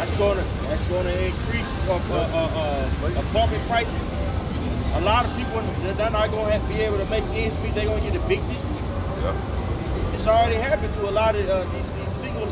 That's gonna increase apartment prices. A lot of people they're not gonna be able to make ends meet. They're gonna get evicted. Yeah. It's already happened to a lot of these single,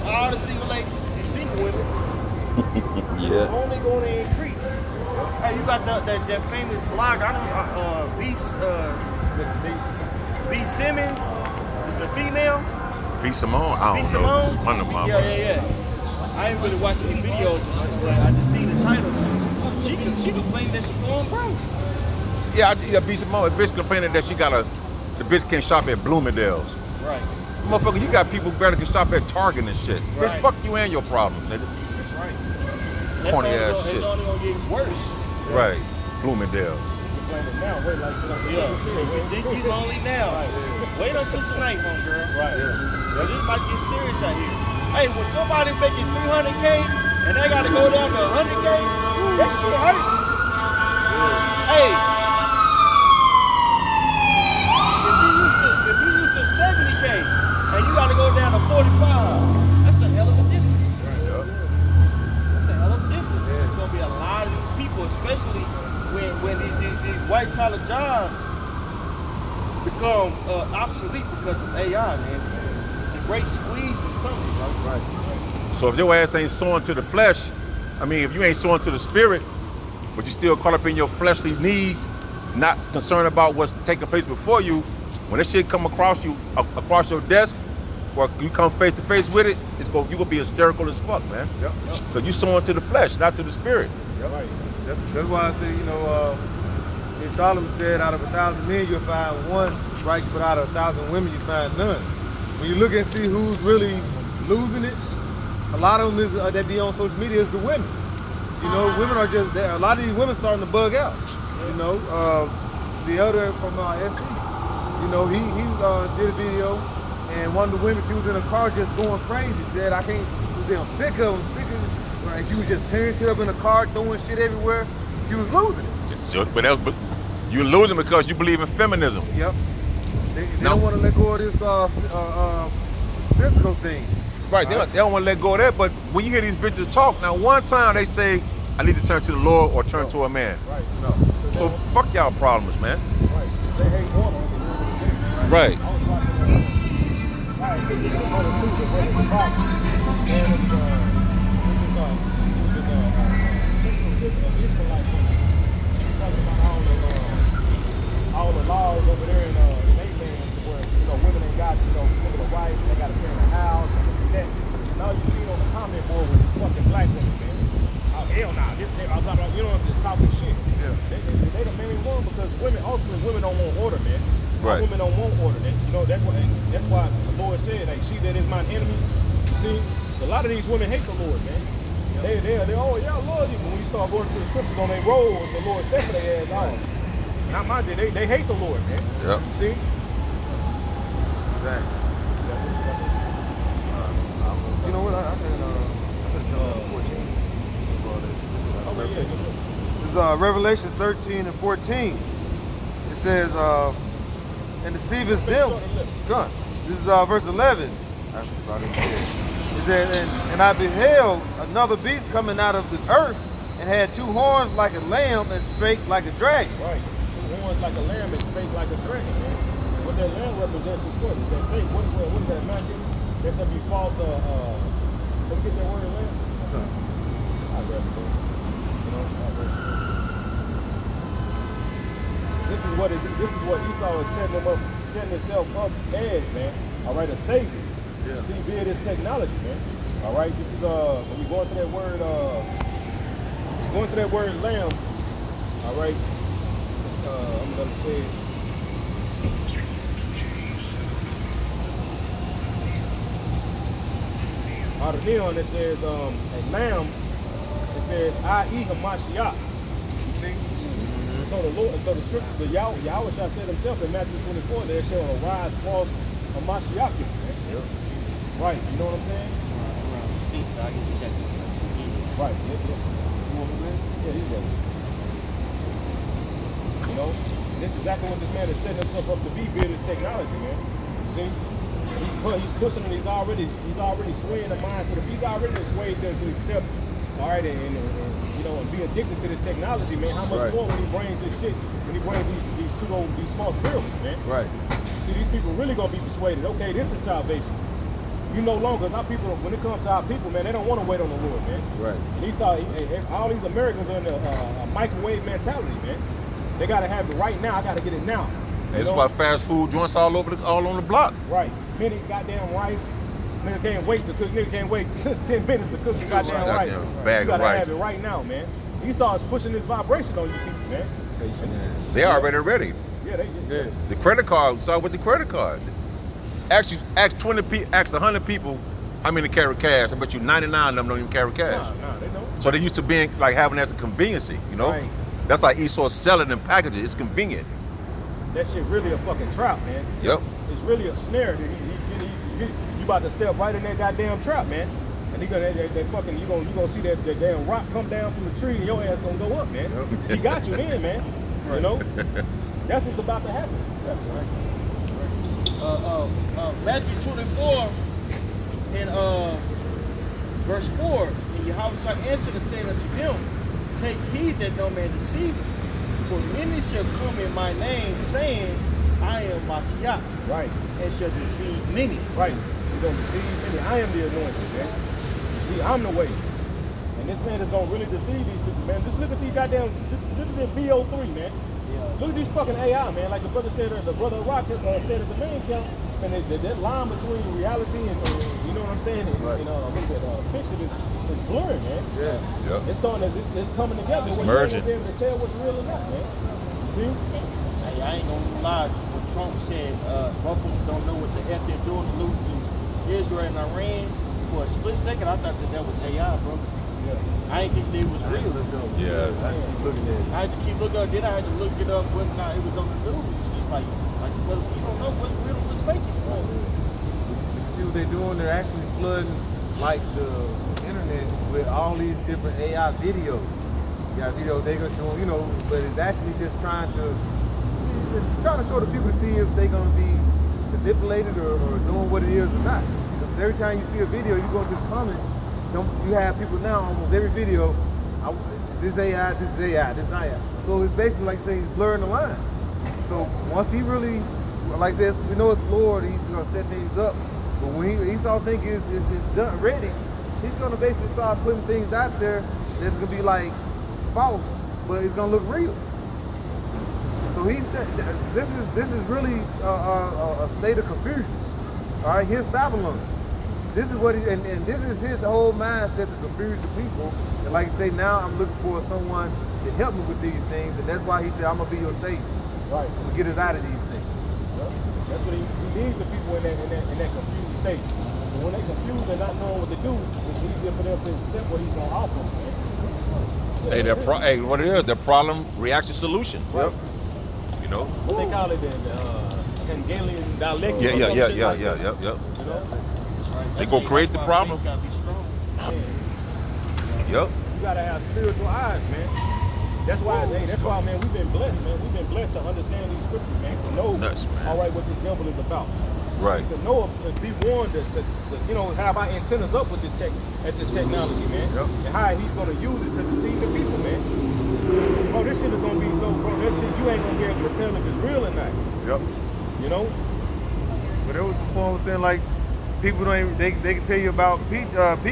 all the single ladies, these single women. Yeah. Only gonna increase. Hey, you got that famous blog. I don't B Simmons, the female. B Simone. I don't know. It's one of them. Yeah. I ain't really watched any videos, but I just seen the title. She complained that she going broke. Yeah, B Simone. The bitch complaining that the bitch can't shop at Bloomingdale's. Right. Motherfucker, you got people better can shop at Target and shit. Right. Bitch, fuck you and your problems, nigga. That's right. Corny ass shit. It's only gonna get worse. Right. Bloomingdale's. Now, wait, think you lonely now. Right. Wait until tonight, homegirl. Right. Yeah. This might get serious out here. Hey, when somebody making 300K and they gotta go down to 100K, that shit hurt. Yeah. Hey, if you used to 70K and you gotta go down to 45, that's a hell of a difference. Right. Yeah. That's a hell of a difference. Yeah. It's gonna be a lot of these people, especially when these white collar jobs become obsolete because of AI, man. The great squeeze is coming, bro. Right. So if your ass ain't sowing to the flesh, I mean, if you ain't sowing to the spirit, but you still caught up in your fleshly needs, not concerned about what's taking place before you, when that shit come across you, across your desk, or you come face to face with it, you gonna be hysterical as fuck, man. Yep. Cause you sowing to the flesh, not to the spirit. Yep. Right. That's why I say, Solomon said, out of 1,000 men you'll find one righteous, but out of 1,000 women you find none. When you look and see who's really losing it, a lot of them is that be on social media is the women. Women are just there. A lot of these women starting to bug out. The elder from SC, he did a video, and one of the women, she was in a car just going crazy. Said, I'm sick of them, Right? She was just tearing shit up in the car, throwing shit everywhere. She was losing it. So, but you're losing because you believe in feminism. Yep. They don't want to let go of this physical thing. Right, they don't want to let go of that, but when you hear these bitches talk, now one time they say, I need to turn to the Lord or turn to a man. Right, no. So fuck y'all problems, man. Right. They hate women. Right. All the laws over there in England where women ain't got women rights, they got to stay in the house and that. Now you see on the comment board with fucking black women, man. Oh hell nah, this nigga, blah blah. Just talking shit. Yeah. They the main one because ultimately women don't want order, man. Right. Women don't want order. That's why the Lord said, like, she that is my enemy. You see, a lot of these women hate the Lord, man. They oh yeah, I love you. But when you start going to the scriptures on their roll, the Lord said for their ass, oh. Not my day. They hate the Lord, man. Yep. See? Exactly. You know what? I can jump 14. This is Revelation 13 and 14. It says, and deceiveth them. God. This is verse 11. That's about it. It says, and I beheld another beast coming out of the earth, and had two horns like a lamb, and spake like a dragon. Right. Horns like a lamb and spake like a dragon, man. What that lamb represents is what? Is that Satan? What is that Matthew? There's some false let's get that word lamb. I read it, bro. This is what Esau is setting himself up as, man. All right, a savior. Yeah. See, be it is technology, man. All right, this is when you go into that word, lamb. All right. I'm gonna say out of neon it says a lamb. It says I.e. Hamashiach. You see? Mm-hmm. So the scripture, the Yahweh said himself in Matthew 24, they're showing a rise false Hamashiach. Yep. Right, you know what I'm saying? Around 6, I get to check it. Right, yeah. You want me to? Yeah, he's ready. This is exactly what this man is setting himself up to be, being this technology, man. See? he's pushing and he's already swaying the minds of the he's already swayed them to accept, all right, and you know, and be addicted to this technology, man. How much more when he brings this shit, when he brings these false miracles, man. Right. See, these people really gonna be persuaded. Okay, this is salvation. You no longer, our people, when it comes to our people, man, they don't want to wait on the Lord, man. Right. And all these Americans are in a microwave mentality, man. They gotta have it right now. I gotta get it now. That's why fast food joints all on the block. Right. Many goddamn rice. Nigga can't wait to cook. Nigga can't wait 10 minutes to cook some goddamn rice. Bag you gotta of rice. have it right now, man. Esau is pushing this vibration on you people, man. They already ready. Yeah, they Yeah. The credit card, start with the credit card. Ask 100 people how many carry cash. I bet you 99 of them don't even carry cash. Nah, they don't. So they used to being like having that as a conveniency, you know? Right. That's like Esau selling and packaging. It's convenient. That shit really a fucking trap, man. Yep. It's really a snare. You about to step right in that goddamn trap, man. And you gonna see that damn rock come down from the tree and your ass gonna go up, man. Yep. He got you then, man. You know? That's what's about to happen. That's right. Matthew 24 and verse 4, and Yahweh answered and said unto them, take heed that no man deceive you, for many shall come in my name, saying, I am Messiah, Right. and shall deceive many. Right. You're gonna deceive many. I am the anointed, man. You see, I'm the way. And this man is gonna really deceive these people, man. Just look at these goddamn, look at the VO3, man. Yeah. Look at these fucking AI, man. Like the brother said, the brother Rock said at the main camp, and that line between reality and you know what I'm saying, and fiction is blurring, man. Yeah. Yep. It's starting to, it's coming together. It's where merging. you ain't gonna be able to tell what's real or not, man. You see? Hey, I ain't gonna lie. When Trump said both of them don't know what the F they're doing, alluding to Israel and Iran, for a split second I thought that was AI, bro. Yeah. I ain't think they was real. Yeah. I keep looking at it. I had to keep looking up. Then I had to look it up whether or not it was on the news. Just like well, so you don't know what's real and what's fake. You see what they're doing? They're actually flooding like the internet with all these different AI videos. You got videos they gonna show, you know, but it's actually just trying to show the people to see if they're gonna be manipulated or doing what it is or not. Because every time you see a video, you go into the comments. You have people now almost every video. This AI, this is AI, this is not AI. So it's basically like saying he's blurring the line. So once he really, like I said, we know it's Lord, he's gonna set things up. But when Esau think it's done, ready, he's gonna basically start putting things out there that's gonna be like false, but it's gonna look real. So he said, this is really a state of confusion. All right, here's Babylon. This is what and this is his whole mindset to confuse the people. And like I say, now I'm looking for someone to help me with these things, and that's why he said, I'm gonna be your savior. Right. To get us out of these things. Yeah. That's what he needs the people in that confused state. And when they're confused and not knowing what to do, it's easier for them to accept what he's gonna offer. Hey, what it is? The problem, reaction, solution. Yep. You know? What they call it, the Hegelian dialectic. Yeah. You know? That's right. They gonna create the problem. Gotta be strong. Yep. You gotta have spiritual eyes, man. That's why, man, we've been blessed, man. We've been blessed to understand these scriptures, man, to know, Nuts, man. all right, what this devil is about. Right. To know, to be warned, to have our antennas up with this technology, man. Yep. And how he's gonna use it to deceive the people, man. Bro, this shit is gonna be that shit, you ain't gonna be able to tell if it's real or not. Yep. You know? But it was the point I was saying, like, people don't even, they can tell you about P.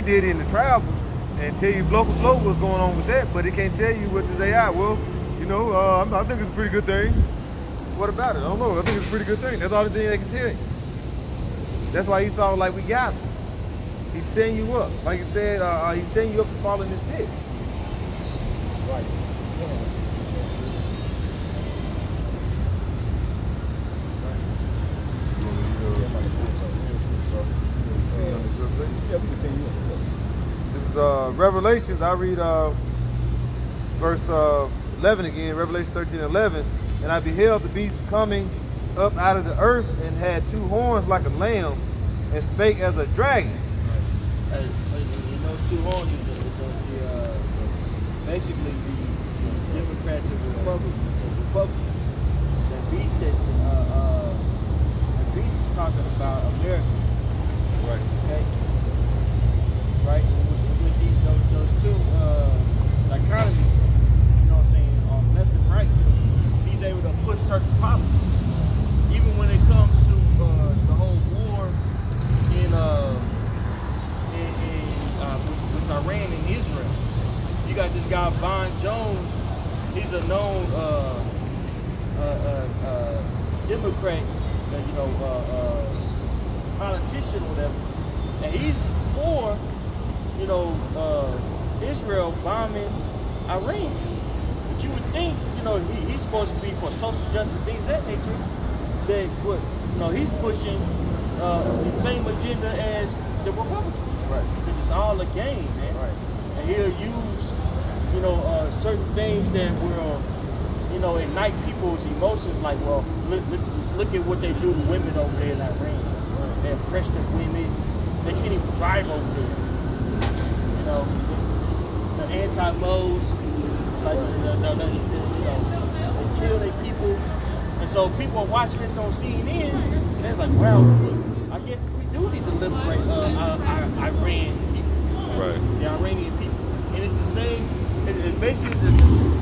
Diddy and the travel and tell you blow for blow what's going on with that, but they can't tell you what this AI. Well, you know, I think it's a pretty good thing. What about it? I don't know. I think it's a pretty good thing. That's all the thing they can tell you. That's why he saw like we got him. He's setting you up. Like he said, he's setting you up to fall in this pit. Right. Yeah, we continue. This is Revelations. I read verse 11 again, Revelation 13:11. And I beheld the beast coming up out of the earth and had two horns like a lamb and spake as a dragon. Hey, and those two horns is basically the Democrats and Republicans. The beast this is talking about America. Right. Okay. Right. With these those two dichotomies, you know what I'm saying, on left and right, he's able to push certain policies, even when it comes to the whole war with Iran and Israel. You got this guy Von Jones. He's a known Democrat, politician, or whatever, and he's for, Israel bombing Iran. But you would think, he's supposed to be for social justice, things of that nature. That what, he's pushing the same agenda as the Republicans. Right. This is all a game, man. Right. And he'll use, certain things that will, ignite people's emotions. Like, well, let's look at what they do to women over there in Iran. Right. They oppress the women. They can't even drive over there. The anti-Mos, like, they kill their people. And so people are watching this on CNN, and they're like, wow, I guess we do need to liberate our Iran people. Right. The Iranian people. And it's the same, it's basically the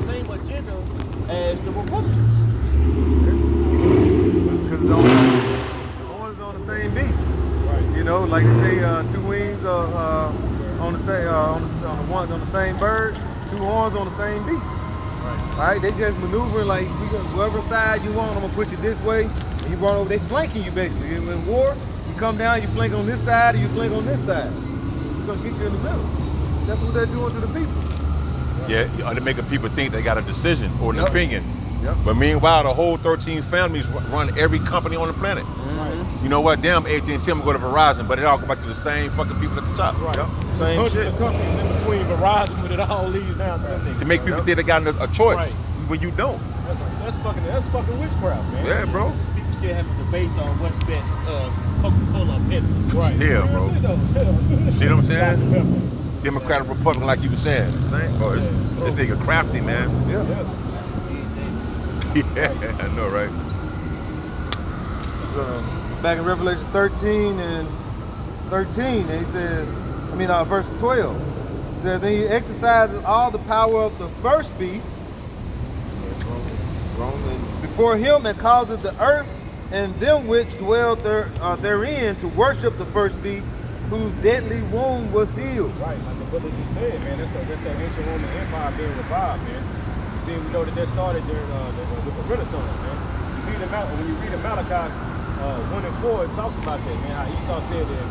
same agenda as the Republicans. Because the horns on the same beast. Right. Like they say, two wings on the same bird, two horns on the same beast. Right? They just maneuvering like whoever side you want, I'm gonna put you this way, and you run over. They flanking you basically. In war, you come down, you flank on this side, or you flank on this side. It's gonna get you in the middle. That's what they're doing to the people. Yeah, they're making people think they got a decision or an opinion. Yep. But meanwhile, the whole 13 families run every company on the planet. Mm-hmm. You know what? Damn, AT&T, I'm gonna go to Verizon, but it all go back to the same fucking people at the top. Right. Yep. Same Hundreds shit. of companies in between Verizon, but it all leads down to them niggas. To make people think they got a choice Right. when you don't. That's fucking witchcraft, man. Yeah, bro. People still having debates on what's best, Coca-Cola or Pepsi. Right. Still, bro. You See what I'm saying? Democratic Republican, like you were saying. The same. Oh, this nigga crafty, man. Yeah. Yeah, I know, right? Back in Revelation 13 and 13, he says, verse 12, it says, then he exercises all the power of the first beast before him, and causes the earth and them which dwell therein to worship the first beast, whose deadly wound was healed. Right, like the brother just said, man, that's that ancient Roman Empire being revived, man. You see, we know that started there with the Renaissance, man. When you read in Malachi 1 and 4, it talks about that, man, how Esau said that